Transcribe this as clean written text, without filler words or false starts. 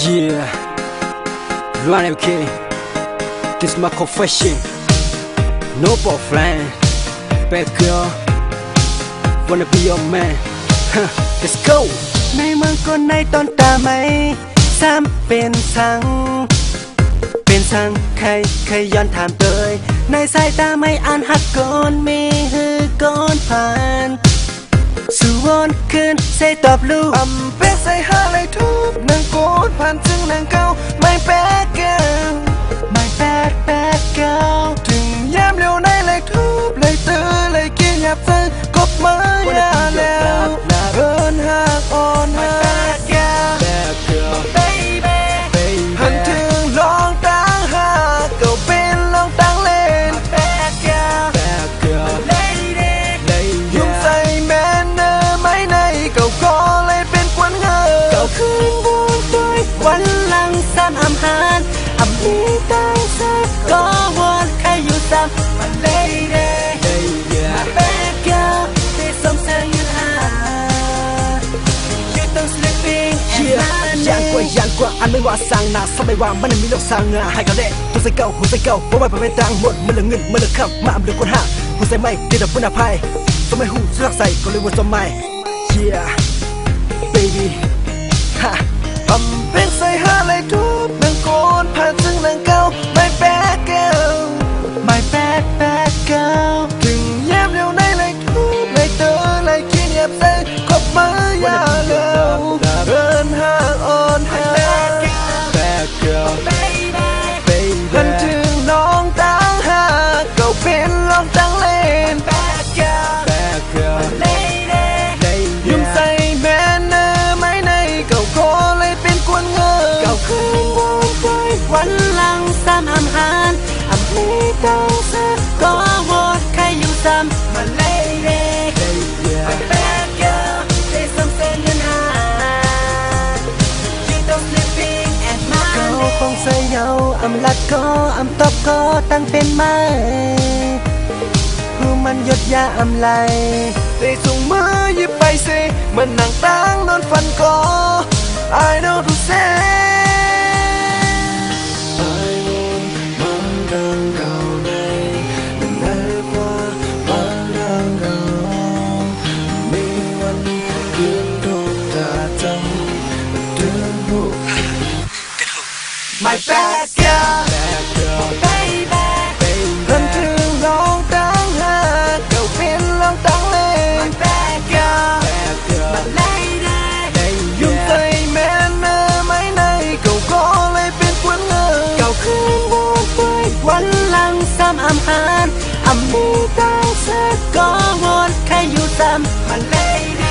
Yeah, run okay. This my confession. No boyfriend, bad girl. Wanna be your man. Huh, let's go. ในเมืองคนในตอนตาไม่ซ้ำเป็นสังใครย้อนถามเตยในสายตาไม่อ่านหักก่อนมีฮือก่อนผ่านสู่วนคืนใส่ตอบลูกเป็ดใส่หาเลยทุบนางโกนผ่านถึงนางเก่าไม่แป๊กเก่าไม่แป๊กเก่าถึงยามเร็วในเลยทุบเลยตื้อเลยกินหยับซื้อกบมือยาแล้วเอินหักอ่อนหักแก่หันถึงลองตั้งหากก็เป็นลองตั้งเล่นยุ่งใส่แม่เนอไม่ในเก่าก็เลยเป็นควันเงาเก่าคืนวงด้วยวันหลังซ้ำหารมีตั้งเสียก็วนใครอยู่ซ้ำมันเลยเด้มาแป๊กเก่าที่สมเสียยืนหา You don't sleepingยังกว่าอันไม่ว่าสร้างหน้าสมัยว่ามันมีโลกสร้างงาให้กันเด็ตัวใส่เก่าหัวใส่เก่าเพราะว่าไปต่างหมดมันเหลือเงินมันเหลือคำมาอันเดือดคนห้าหัวใส่ไม่ติดดับบุญอภัยสมัยหูสลักใส่ก็เลยวนสมัย Yeah baby ฮะเป็นใส่หาเลยทุบนางโกนผ่านถึงนางเก่าไม่แป๊กเก่าไม่แป๊กเก่าถึงแย้มเร็วในเลยทุบเลยเตอเลยกินหยับใส่กบมือยาแล้วเอินหักอ่อนหักหันถึงน้องตั้งหากก็เป็นลองตั้งเล่นยุ่งใส่แม่เนอไม่ในเก่าก็เลยเป็นควนเงาเก่าคืนวงด้วยวันหลังซ้ำหารมีตั้งเสียก็วนใครอยู่ซ้ำมาเลยเด้มาแป๊กเก่าที่สมเสียยืนหา You don't sleeping at my เก่าคงใส่เงาลัดก็ตบก็ตั้งเป็นไม้ผู้มันหยดยาไหลได้ส่งมือหยิบไปสิมันนั่งตั้งนอนฟันก็ I know to say My bad girl baby หันถึงลองตั้งหากเก่าเป็นลองตั้งเล่น My bad girl My lady ยุ่งใส่แม่เนอไม่ในเก่าก็เลยเป็นควันเงาเก่าคืนวงด้วยวันหลังซ้ำหารมีตั้งเสียก็วนใครอยู่ซ้ำ My lady